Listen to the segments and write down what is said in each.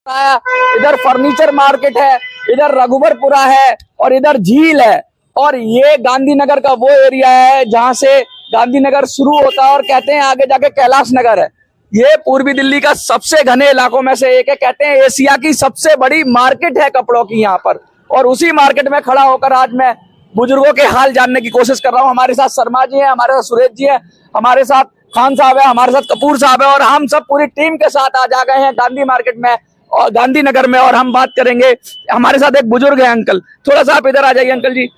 इधर furniture market है, इधर रघुवरपुरा है और इधर झील है। और ये गांधीनगर का वो एरिया है जहां से गांधीनगर शुरू होता है और कहते हैं आगे जाके कैलाश नगर है। ये पूर्वी दिल्ली का सबसे घने इलाकों में से एक है। कहते हैं एशिया की सबसे बड़ी मार्केट है कपड़ों की यहाँ पर। और उसी मार्केट में खड़ा होकर आज मैं बुजुर्गों के हाल जानने की कोशिश कर रहा हूँ। हमारे साथ शर्मा जी हैं, हमारे साथ सुरेश जी हैं, हमारे साथ खान साहब है, हमारे साथ कपूर साहब है और हम सब पूरी टीम के साथ आज आ गए हैं गांधी मार्केट में और गांधीनगर में। और हम बात करेंगे, हमारे साथ एक बुजुर्ग है अंकल, थोड़ा सा आप इधर आ जाइए। अंकल जी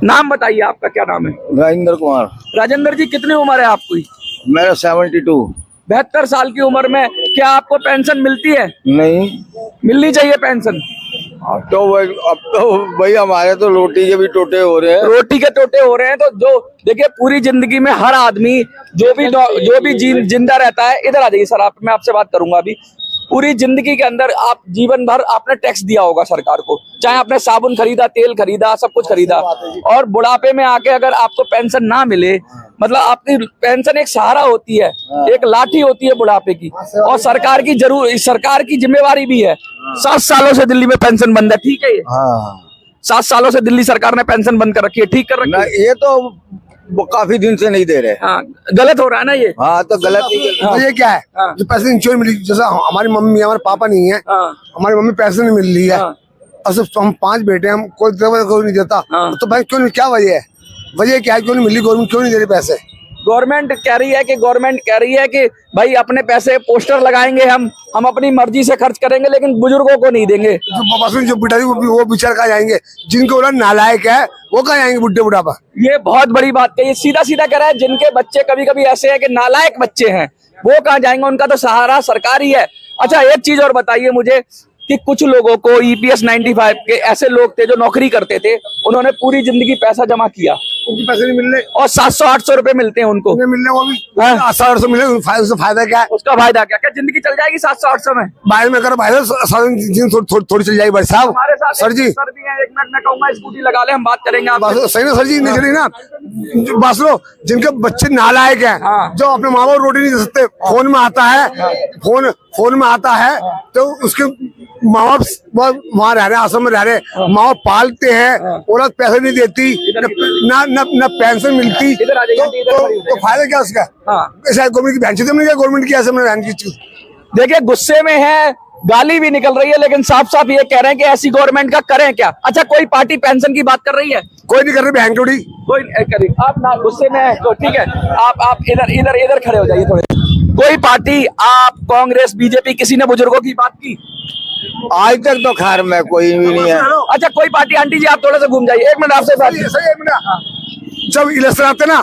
नाम बताइए, आपका क्या नाम है? राजेंद्र कुमार। राजेंद्र जी कितनी उम्र है आपकी? मेरा 72। 72 साल की उम्र में क्या आपको पेंशन मिलती है? नहीं, मिलनी चाहिए पेंशन। अब तो भाई हमारे तो रोटी के भी टोटे हो रहे हैं। रोटी के टोटे हो रहे हैं। तो जो देखिए पूरी जिंदगी में हर आदमी जो भी जिंदा रहता है, इधर आ जाइए सर, मैं आपसे बात करूंगा अभी। पूरी जिंदगी के अंदर आप जीवन भर आपने टैक्स दिया होगा सरकार को, चाहे आपने साबुन खरीदा, तेल खरीदा, सब कुछ खरीदा। और बुढ़ापे में आके अगर आपको पेंशन ना मिले, मतलब आपकी पेंशन एक सहारा होती है, एक लाठी होती है बुढ़ापे की। और सरकार की जिम्मेवारी भी है। 7 सालों से दिल्ली में पेंशन बंद है, ठीक है ये? 7 सालों से दिल्ली सरकार ने पेंशन बंद कर रखी है, ठीक कर रखी है? ये तो वो काफी दिन से नहीं दे रहे। हाँ, गलत हो रहा है ना ये? हाँ, तो गलत ही। तो ये क्या है? जो पैसे इंश्योरेंस मिली, जैसा हमारी मम्मी, हमारे पापा नहीं है, हमारी मम्मी पैसे नहीं मिल रही है और सिर्फ हम 5 बेटे, हम कोई नहीं देता। तो भाई क्यों नहीं, क्या वजह है? वजह क्या है, क्यों नहीं मिली? गवर्नमेंट क्यों नहीं दे रही पैसे? गवर्नमेंट कह रही है कि भाई अपने पैसे पोस्टर लगाएंगे, हम अपनी मर्जी से खर्च करेंगे, लेकिन बुजुर्गों को नहीं देंगे। जो बिटारी वो बेचारे कहाँ जाएंगे? जिनको बोला नालायक है वो कहाँ जाएंगे बुढ़े बुढ़ापा? ये बहुत बड़ी बात कही, सीधा सीधा कह रहा है। जिनके बच्चे कभी कभी ऐसे हैं कि नालायक बच्चे हैं, वो कहाँ जाएंगे? उनका तो सहारा सरकार ही है। अच्छा, एक चीज और बताइए मुझे कि कुछ लोगों को EPS 95 के ऐसे लोग थे जो नौकरी करते थे, उन्होंने पूरी जिंदगी पैसा जमा किया, उनके पैसे नहीं मिल रहे और 700-800 रुपए मिलते हैं उनको। मिल रहे, वो भी 800 मिले, उसका फायदा क्या है? उसका फायदा क्या? क्या जिंदगी चल जाएगी 700-800 में? बाहर में अगर बाहर थोड़ी चल जाएगी भाई साहब। हमारे साथ सर जी, सर भी है, 1 मिनट में कहूंगा स्कूटी लगा ले, हम बात करेंगे आप। सही ना सर जी, नहीं चली ना बस लो। जिनके बच्चे नालायक हैं, जो अपने माँ बाप रोटी नहीं दे सकते, फोन में आता है, फोन में आता है तो उसके माँ बाप वहाँ रह रहे, आश्रम में रह रहे, माँ बाप पालते हैं, औरत पैसे नहीं देती, न पेंशन मिलती, तो फायदा क्या उसका? ऐसा गवर्नमेंट की बहन चीज, गवर्नमेंट की ऐसे बहन की चीज। देखिए गुस्से में है, गाली भी निकल रही है, लेकिन साफ साफ ये कह रहे हैं कि ऐसी गवर्नमेंट का करें क्या? अच्छा, कोई पार्टी पेंशन की बात कर रही है? कोई नहीं कर रही बहन टोड़ी, कोई करी। आप ना गुस्से में है तो ठीक है, आप इधर खड़े हो जाइए थोड़े। कोई पार्टी, आप कांग्रेस, बीजेपी, किसी ने बुजुर्गों की बात की? आज तक तो खैर में कोई भी नहीं है। अच्छा, कोई पार्टी? आंटी जी आप थोड़ा सा घूम जाइए, 1 मिनट आपसे बात। जब इलेक्शन आते ना,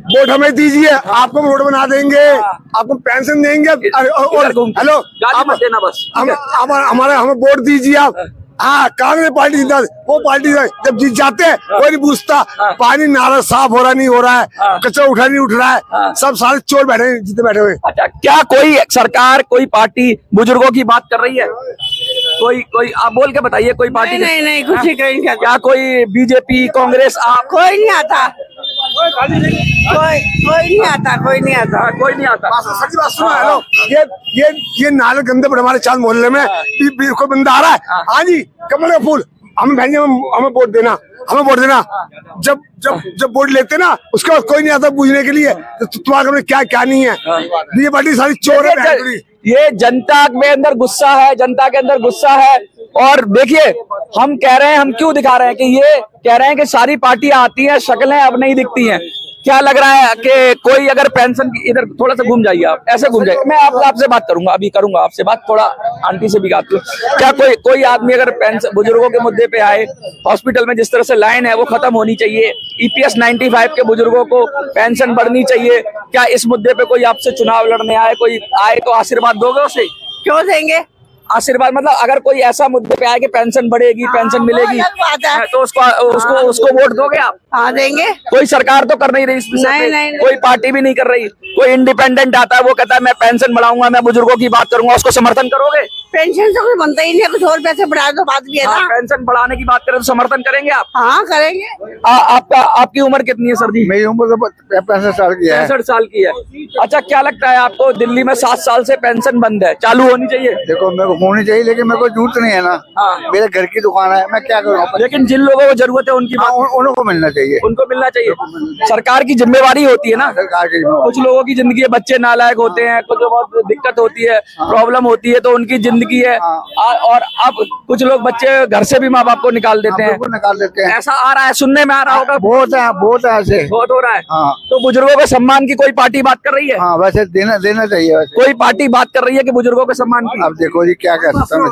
वोट हमें दीजिए, आपको वोट बना देंगे, आपको पेंशन देंगे। और हेलो, आप देना बस, हमें वोट दीजिए आप। हाँ, कांग्रेस पार्टी जीता, वो पार्टी जब जीत जाते हैं कोई नहीं पूछता, पानी नाला साफ हो रहा नहीं हो रहा है, कचरा उठा नहीं उठ रहा है, सब सारे चोर बैठे हैं जितने बैठे हुए। अच्छा, क्या कोई सरकार, कोई पार्टी बुजुर्गों की बात कर रही है? कोई आप बोल के बताइए, कोई पार्टी? नहीं, कुछ ही कहीं क्या? क्या कोई बीजेपी, कांग्रेस, आप? कोई नहीं आता, कोई नहीं आता। सच्ची बात सुनो, हेलो, ये नाले गंदे पड़े हमारे चांद मोहल्ले में, कोई बंदा आ रहा है, हाँ जी कमल का फूल, हमें भेजिए, हमें वोट देना, हमें वोट देना। जब वोट लेते ना, उसके बाद कोई नहीं आता पूछने के लिए तुम्हारे में क्या नहीं है। ये पार्टी सारी चोर है। ये जनता में अंदर गुस्सा है, जनता के अंदर गुस्सा है। और देखिए, हम कह रहे हैं, हम क्यों दिखा रहे हैं कि ये कह रहे हैं कि सारी पार्टियां आती हैं, शक्लें अब नहीं दिखती हैं। क्या लग रहा है कि कोई अगर पेंशन की, इधर थोड़ा सा घूम जाइए, आप ऐसे घूम जाइए, मैं आपसे बात करूंगा, अभी करूंगा आपसे बात, थोड़ा आंटी से भी बात करूं। क्या कोई आदमी अगर पेंशन बुजुर्गों के मुद्दे पे आए, हॉस्पिटल में जिस तरह से लाइन है वो खत्म होनी चाहिए, EPS 95 के बुजुर्गों को पेंशन बढ़नी चाहिए, क्या इस मुद्दे पे कोई आपसे चुनाव लड़ने आए, कोई आए तो आशीर्वाद दोगे उसे? क्यों देंगे आशीर्वाद? मतलब अगर कोई ऐसा मुद्दे पे आए कि पेंशन बढ़ेगी, पेंशन मिलेगी, तो उसको वोट दोगे आप? हाँ, देंगे। कोई सरकार तो कर नहीं रही इसमें, नहीं, कोई पार्टी भी नहीं कर रही। कोई इंडिपेंडेंट आता है, वो कहता है मैं पेंशन बढ़ाऊंगा, मैं बुजुर्गों की बात करूंगा, उसको समर्थन करोगे? पेंशन से कोई बनता ही नहीं है, कुछ और पैसे बढ़ा दो, बात भी है ना। पेंशन बढ़ाने की बात करें तो समर्थन करेंगे आप? हाँ, करेंगे। आपकी उम्र कितनी है सर जी? मेरी उम्र तो 65 साल की है। 65 साल की है। अच्छा, क्या लगता है आपको, दिल्ली में 7 साल से पेंशन बंद है, चालू होनी चाहिए? देखो, मेरे को होनी चाहिए, लेकिन मेरे को जरूरत नहीं है ना। हाँ। मेरे घर की दुकान है, मैं क्या करूँ। लेकिन जिन लोगों को जरूरत है उनकी बात उनको मिलना चाहिए। उनको मिलना चाहिए। सरकार की जिम्मेवारी होती है ना। सरकार की कुछ लोगों की जिंदगी है, बच्चे नालायक होते हैं, कुछ बहुत दिक्कत होती है, प्रॉब्लम होती है, तो उनकी जिंदगी है। और अब कुछ लोग बच्चे घर से भी माँ बाप को निकाल देते हैं, निकाल देते हैं। ऐसा आ रहा है, सुनने में आ रहा होगा। बहुत है ऐसे, बहुत हो रहा है। हाँ। तो बुजुर्गों के सम्मान की कोई पार्टी बात कर रही है? हाँ, वैसे देना चाहिए वैसे। कोई पार्टी बात कर रही है कि बुजुर्गों के सम्मान की? अब देखो जी क्या कर सकते हैं।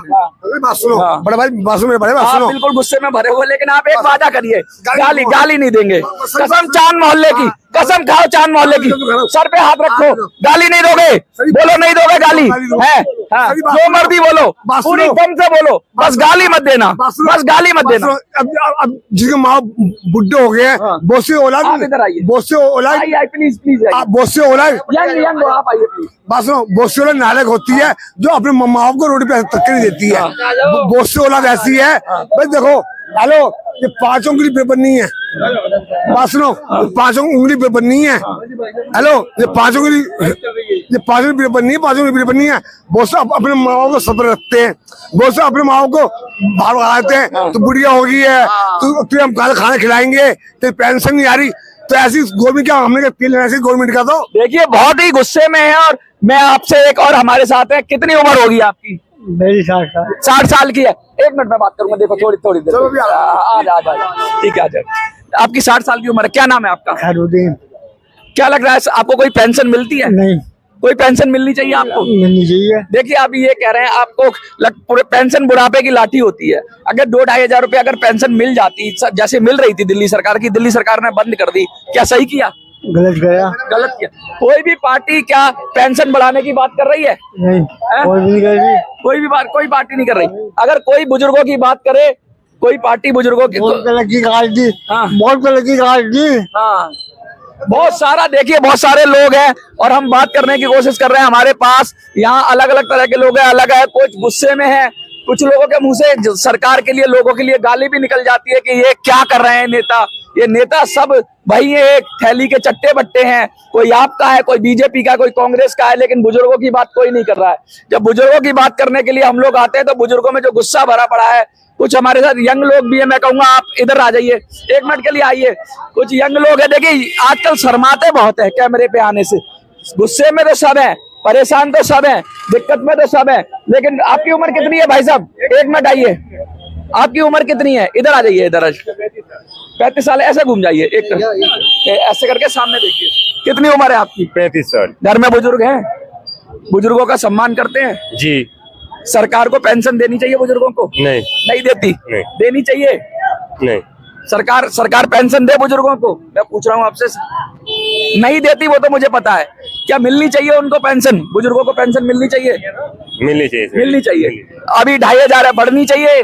अरे बात सुनो, हाँ। बड़े भाई बात सुनो, बड़े बात आप सुनो। बिल्कुल गुस्से में भरे हुए, लेकिन आप एक वादा करिए, गाली नहीं देंगे। कसम चांद मोहल्ले की, कसम खाओ चांद मोहल्ले की, सर पे हाथ रखो, गाली नहीं दोगे। बोलो नहीं दोगे गाली है? हाँ, जो मर्जी बोलो, पूरी दम से बोलो, बस गाली मत देना, बस गाली मत देना। अब जिसके माँ बुढ़े हो गए हैं, बहुत से औलाद, आप इधर आइए, बहुत से औलाद, आइए प्लीज बहुत से औलाद, यंग हो, आप आइए प्लीज। बात सुनो, बहुत सी औलाद नालायक होती है जो अपने माँ बाप को रोटी पे तक नहीं देती है। बहुत सी औलाद ऐसी है, भाई देखो, हेलो, ये 5 उंगली पेपर नहीं है। बात सुनो, 5 उंगली पेपर नहीं है। हेलो, ये 5 उंगली पेपर नहीं है, 5 उंगली पेपर नहीं है। बहुत से अपने माँ बाप को सब्र रखते हैं, बहुत से अपने माँ बाप को बाहर भगाते हैं। तो बुढ़िया हो गई है, तो हम खाना खिलाएंगे, तो पेंशन नहीं आ रही, तो ऐसी गवर्नमेंट क्या हमने ऐसी गवर्नमेंट का। तो देखिए बहुत ही गुस्से में है। और मैं आपसे एक और हमारे साथ है, कितनी उम्र होगी आपकी? मेरी 60 साल की है। 1 मिनट में बात करूंगा, देखो थोड़ी देर। आ जा, ठीक है, आ जाओ। आपकी 60 साल की उम्र है, क्या नाम है आपका? खैरुद्दीन। क्या लग रहा है, आपको कोई पेंशन मिलती है? नहीं, कोई पेंशन मिलनी चाहिए आपको? मिलनी चाहिए। देखिए आप ये कह रहे हैं आपको पूरे पेंशन बुढ़ापे की लाठी होती है। अगर 2-2.5 हजार रुपए अगर पेंशन मिल जाती, जैसे मिल रही थी दिल्ली सरकार की, दिल्ली सरकार ने बंद कर दी, क्या सही किया? गलत किया। कोई भी पार्टी क्या पेंशन बढ़ाने की बात कर रही है? नहीं, कोई भी नहीं कर रही। कोई पार्टी नहीं कर रही। अगर कोई बुजुर्गों की बात करे, कोई पार्टी बुजुर्गों की, बहुत कलर की काट दी। हाँ। बहुत कलर की काट दी। हाँ, बहुत सारा, देखिए बहुत सारे लोग हैं और हम बात करने की कोशिश कर रहे हैं। हमारे पास यहाँ अलग अलग तरह के लोग हैं, अलग है, कुछ गुस्से में है, कुछ लोगों के मुंह से सरकार के लिए, लोगों के लिए गाली भी निकल जाती है कि ये क्या कर रहे हैं नेता। ये नेता सब भाई ये एक थैली के चट्टे बट्टे हैं, कोई आपका है, कोई बीजेपी का, कोई कांग्रेस का है, लेकिन बुजुर्गों की बात कोई नहीं कर रहा है। जब बुजुर्गों की बात करने के लिए हम लोग आते हैं तो बुजुर्गों में जो गुस्सा भरा पड़ा है, कुछ हमारे साथ यंग लोग भी है, मैं कहूंगा आप इधर आ जाइए, 1 मिनट के लिए आइए। कुछ यंग लोग है, देखिए आजकल शर्माते बहुत है कैमरे पे आने से। गुस्से में तो सब है, परेशान तो सब है, दिक्कत में तो सब है, लेकिन आपकी उम्र कितनी है भाई साहब? 1 मिनट आइए, आपकी उम्र कितनी है? इधर आ जाइए, इधर 35 साल। ऐसे घूम जाइए, एक ऐसे करके सामने देखिए। कितनी उम्र है आपकी? 35 साल। घर में बुजुर्ग हैं? बुजुर्गों का सम्मान करते हैं? जी। सरकार को पेंशन देनी चाहिए बुजुर्गों को? नहीं देती। नहीं देनी चाहिए। नहीं, सरकार पेंशन दे बुजुर्गों को? मैं पूछ रहा हूँ आपसे। नहीं देती, वो तो मुझे पता है। क्या मिलनी चाहिए उनको पेंशन? बुजुर्गों को पेंशन मिलनी चाहिए? मिलनी चाहिए। अभी 2.5 हजार है, बढ़नी चाहिए,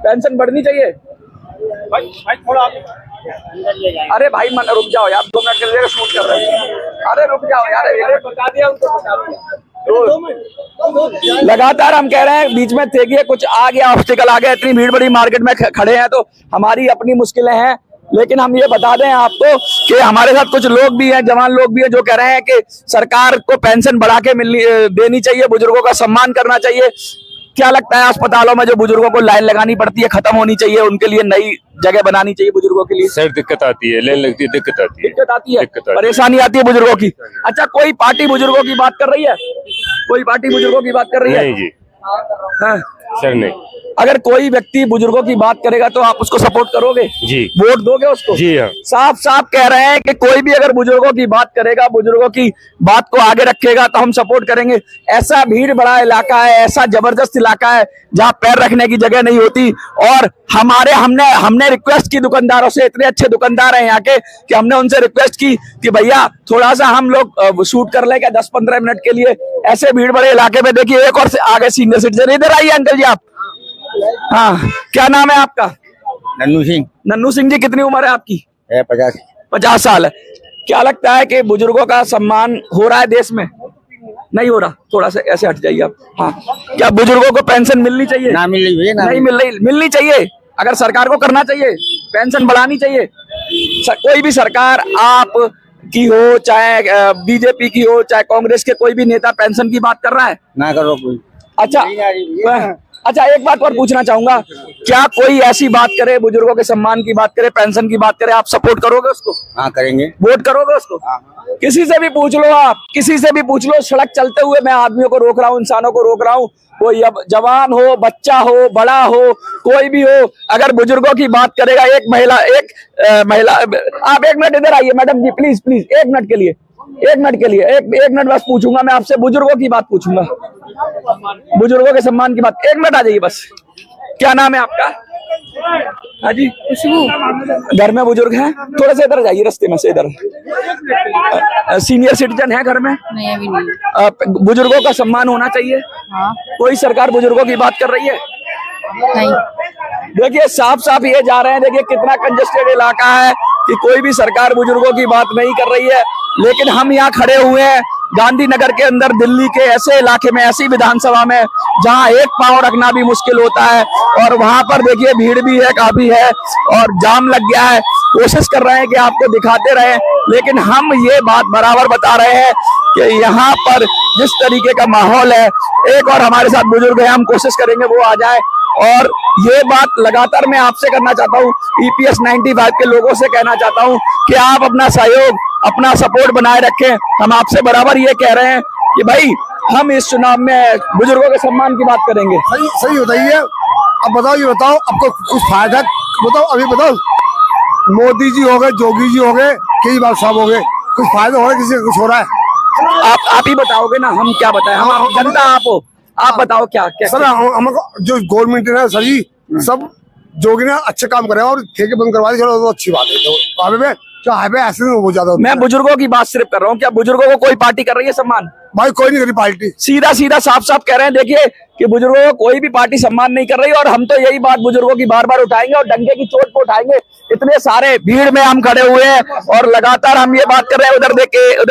पेंशन बढ़नी चाहिए। भाई थोड़ा अरे भाई मन रुक जाओ यार, 2 मिनट के लिए शूट कर रहे हैं। अरे रुक जाओ यार, बता दिया उनको, बता दिया। लगातार हम कह रहे हैं, बीच में थे कुछ आ गया, ऑब्स्टिकल आ गया, इतनी भीड़ बड़ी मार्केट में खड़े हैं तो हमारी अपनी मुश्किलें हैं। लेकिन हम ये बता दें आपको कि हमारे साथ कुछ लोग भी हैं, जवान लोग भी हैं, जो कह रहे हैं कि सरकार को पेंशन बढ़ा के देनी चाहिए, बुजुर्गों का सम्मान करना चाहिए। क्या लगता है, अस्पतालों में जो बुजुर्गों को लाइन लगानी पड़ती है खत्म होनी चाहिए, उनके लिए नई जगह बनानी चाहिए बुजुर्गों के लिए? सर दिक्कत आती है, लाइन लगती है, दिक्कत आती है, परेशानी आती है बुजुर्गों की। अच्छा, कोई पार्टी बुजुर्गों की बात कर रही है? कोई पार्टी बुजुर्गों की बात कर रही है? नहीं जी। हाँ? सर नहीं। अगर कोई व्यक्ति बुजुर्गों की बात करेगा तो आप उसको सपोर्ट करोगे? जी। वोट दोगे उसको? जी हाँ। साफ साफ कह रहे हैं कि कोई भी अगर बुजुर्गों की बात करेगा, बुजुर्गों की बात को आगे रखेगा तो हम सपोर्ट करेंगे। ऐसा भीड़ बड़ा इलाका है, ऐसा जबरदस्त इलाका है जहां पैर रखने की जगह नहीं होती। और हमने रिक्वेस्ट की दुकानदारों से, इतने अच्छे दुकानदार हैं यहाँ के, कि हमने उनसे रिक्वेस्ट की कि भैया थोड़ा सा हम लोग शूट कर ले क्या 10-15 मिनट के लिए। ऐसे भीड़ बड़े इलाके में देखिए, एक और से आगे सीनियर सिटीजन, इधर आइए अंकल जी आप। हाँ, क्या नाम है आपका? नन्नू सिंह। नन्नू सिंह जी, कितनी उम्र है आपकी? 50 साल है। क्या लगता है कि बुजुर्गों का सम्मान हो रहा है देश में? नहीं हो रहा, थोड़ा सा ऐसे हट जाइए आप। हाँ, क्या बुजुर्गों को पेंशन मिलनी चाहिए? ना मिल रही है, नहीं मिल रही, मिलनी चाहिए। अगर सरकार को करना चाहिए, पेंशन बढ़ानी चाहिए। कोई भी सरकार, आप की हो चाहे बीजेपी की हो चाहे कांग्रेस के, कोई भी नेता पेंशन की बात कर रहा है? ना करो कोई। अच्छा अच्छा, एक बात और पूछना चाहूंगा, क्या कोई ऐसी बात करे, बुजुर्गों के सम्मान की बात करे, पेंशन की बात करे, आप सपोर्ट करोगे उसको? हाँ करेंगे। वोट करोगे उसको? किसी से भी पूछ लो, आप किसी से भी पूछ लो, सड़क चलते हुए मैं आदमियों को रोक रहा हूँ, इंसानों को रोक रहा हूँ, कोई अब जवान हो, बच्चा हो, बड़ा हो, कोई भी हो, अगर बुजुर्गों की बात करेगा, एक महिला आप एक मिनट इधर आइए मैडम जी, प्लीज प्लीज, एक मिनट के लिए एक मिनट बस पूछूंगा मैं आपसे, बुजुर्गों की बात पूछूंगा, बुजुर्गों के सम्मान की बात, एक मिनट आ जाइए बस। क्या नाम है आपका? हाँ जी, घर में बुजुर्ग हैं? थोड़ा सा इधर जाइए, रास्ते में से इधर। सीनियर सिटीजन है घर में? नहीं, अभी नहीं। बुजुर्गों का सम्मान होना चाहिए। हाँ। कोई सरकार बुजुर्गों की बात कर रही है? नहीं। देखिए साफ साफ ये जा रहे हैं, देखिए कितना कंजेस्टेड इलाका है कि कोई भी सरकार बुजुर्गों की बात नहीं कर रही है, लेकिन हम यहाँ खड़े हुए हैं गांधीनगर के अंदर, दिल्ली के ऐसे इलाके में, ऐसी विधानसभा में जहां एक पांव रखना भी मुश्किल होता है, और वहां पर देखिए भीड़ भी है, काफी है, और जाम लग गया है। कोशिश कर रहे हैं कि आपको दिखाते रहे, लेकिन हम ये बात बराबर बता रहे हैं कि यहाँ पर जिस तरीके का माहौल है, एक और हमारे साथ बुजुर्ग है, हम कोशिश करेंगे वो आ जाए, और ये बात लगातार मैं आपसे करना चाहता हूँ, EPS 95 के लोगों से कहना चाहता हूँ कि आप अपना सहयोग, अपना सपोर्ट बनाए रखें। हम आपसे बराबर ये कह रहे हैं कि भाई हम इस चुनाव में बुजुर्गों के सम्मान की बात करेंगे। सही सही बताइए। अब बताओ, ये बताओ आपको कुछ फायदा बताओ, अभी बताओ, मोदी जी हो गए, जोगी जी हो गए, केजरीवाल साहब हो गए, कुछ फायदा हो रहा है? किसी का कुछ हो रहा है? आप ही बताओगे ना, हम क्या बताएं, हम जनता आप हो, आप बताओ क्या क्या सर हमको जो गवर्नमेंट है सर जी, सब जोगी ने अच्छे काम करे और ठेके बंद करवा दी, चलो तो अच्छी बात है। तो हाईवे क्या हाईवे ऐसे नहीं हो जाता। मैं बुजुर्गों की बात सिर्फ कर रहा हूँ, क्या बुजुर्गों को कोई पार्टी कर रही है सम्मान? भाई कोई नहीं करी पार्टी, सीधा सीधा साफ साफ कह रहे हैं, देखिए कि बुजुर्गों को कोई भी पार्टी सम्मान नहीं कर रही, और हम तो यही बात बुजुर्गों की बार बार उठाएंगे और डंके की चोट पे उठाएंगे। इतने सारे भीड़ में हम खड़े हुए हैं और लगातार हम ये बात कर रहे हैं, उधर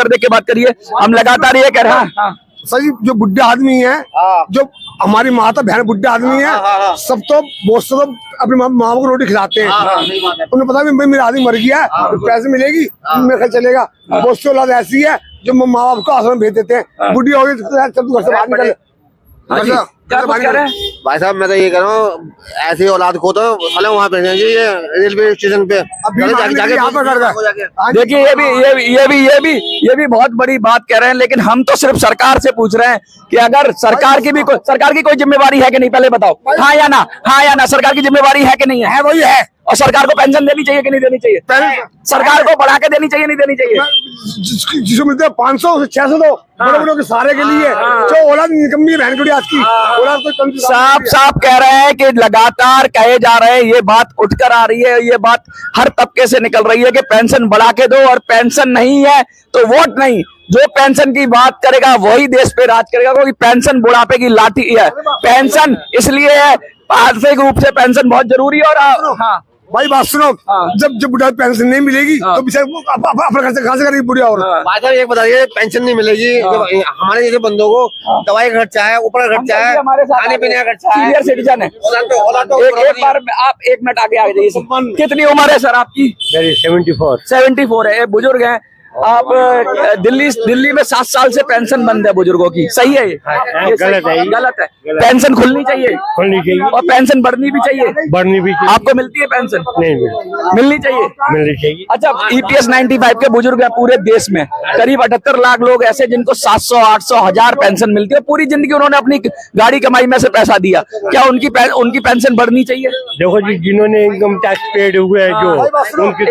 देख के बात करिए, हम लगातार ये कह रहे हैं। सर जी जो बुढ़े आदमी है, जो हमारी माता बहन बुढ़े आदमी है, सब तो बहुत से तो अपनी माँ को रोटी खिलाते हैं। उन्हें पता है मेरा आदमी मर गया, पैसे मिलेगी, मेरा खर्च चलेगा। बहुत से औलाद ऐसी है जो माँ बाप को आश्रम भेज देते हैं, बुढ़ी हो गई तो घर से बाहर निकल। क्या कुछ कह रहे हैं? भाई साहब मैं तो ये कह रहा हूँ, ऐसी औलाद को तो साले वहाँ पे रेलवे स्टेशन पे देखिए ये भी बहुत बड़ी बात कह रहे हैं, लेकिन हम तो सिर्फ सरकार से पूछ रहे हैं कि अगर सरकार की कोई जिम्मेवारी है कि नहीं, पहले बताओ, हाँ या ना, सरकार की जिम्मेवारी है कि नहीं है? वही है। और सरकार को पेंशन देनी चाहिए कि नहीं देनी चाहिए? सरकार को बढ़ा के देनी चाहिए नहीं देनी चाहिए? जिसको मिलते हैं 500 से 600 तो बड़े बड़ों के सारे के लिए, जो औलाद निकम्मी बहन कुड़ी आज की औलाद को साफ साफ कह रहे हैं कि लगातार कहे जा रहे हैं, ये बात उठकर आ रही है, ये बात हर तबके से निकल रही है कि पेंशन बढ़ा के दो, और पेंशन नहीं है तो वोट नहीं। जो पेंशन की बात करेगा वही देश पे राज करेगा, क्योंकि पेंशन बुढ़ापे की लाठी है। पेंशन इसलिए है, आर्थिक रूप से पेंशन बहुत जरूरी है। और हाँ भाई बात सुनो, जब बुढ़ा पेंशन नहीं मिलेगी तो बेचारे अपना खर्चा कहाँ से करेगी बुढ़िया? और भाई साहब एक बताइए, पेंशन नहीं मिलेगी, हमारे जैसे बंदों को दवाई का खर्चा है, ऊपर का खर्चा है, खाने पीने का खर्चा है, सीनियर सिटीजन है। एक बार आप 1 मिनट आगे आ जाइए। कितनी उम्र है सर आपकी? 74 है, बुजुर्ग है आप। दिल्ली में 7 साल से पेंशन बंद है बुजुर्गों की, सही है? ये गलत है। पेंशन खुलनी चाहिए और पेंशन बढ़नी भी चाहिए। आपको मिलती है पेंशन? नहीं मिलनी चाहिए। अच्छा, EPS 95 के बुजुर्ग है पूरे देश में, करीब 78 लाख लोग ऐसे जिनको 700, 800, 1000 पेंशन मिलती है। पूरी जिंदगी उन्होंने अपनी गाड़ी कमाई में से पैसा दिया, क्या उनकी पेंशन बढ़नी चाहिए? देखो जी, जिन्होंने इनकम टैक्स पेड हुए हैं जो उनकी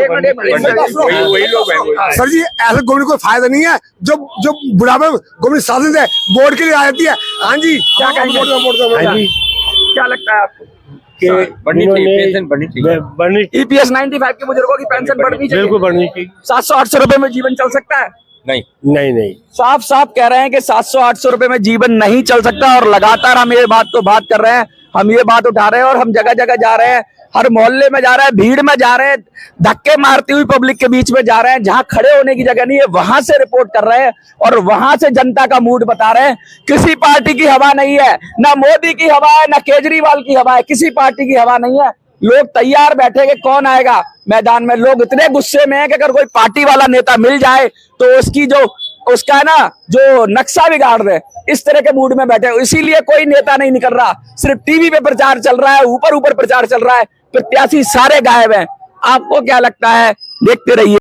वही लोग हैं। सर जी ऐसा गवर्नमेंट को फायदा नहीं है, जो बुढ़ापे गवर्नमेंट शासन से वोट के लिए आ जाती है। हाँ जी, क्या कहेंगे? क्या लगता है आपको? बढ़नी चाहिए। EPS 95 के बुजुर्गों की पेंशन बढ़नी चाहिए? बिल्कुल बढ़नी चाहिए। 700-800 रुपए में जीवन चल सकता है? नहीं। साफ साफ कह रहे हैं कि 700-800 रुपए में जीवन नहीं चल सकता, और लगातार हम ये बात तो बात कर रहे हैं, हम ये बात उठा रहे हैं, और हम जगह जगह जा रहे हैं, हर मोहल्ले में जा रहे हैं, भीड़ में जा रहे हैं, धक्के मारती हुई पब्लिक के बीच में जा रहे हैं, जहां खड़े होने की जगह नहीं है वहां से रिपोर्ट कर रहे हैं, और वहां से जनता का मूड बता रहे हैं। किसी पार्टी की हवा नहीं है, ना मोदी की हवा है, ना केजरीवाल की हवा है, किसी पार्टी की हवा नहीं है। लोग तैयार बैठे कि कौन आएगा मैदान में। लोग इतने गुस्से में है कि अगर कोई पार्टी वाला नेता मिल जाए तो उसकी जो उसका है ना जो नक्शा बिगाड़ रहे, इस तरह के मूड में बैठे। इसीलिए कोई नेता नहीं निकल रहा, सिर्फ टीवी पे प्रचार चल रहा है, ऊपर ऊपर प्रचार चल रहा है, प्रत्याशी सारे गायब हैं। आपको क्या लगता है? देखते रहिए।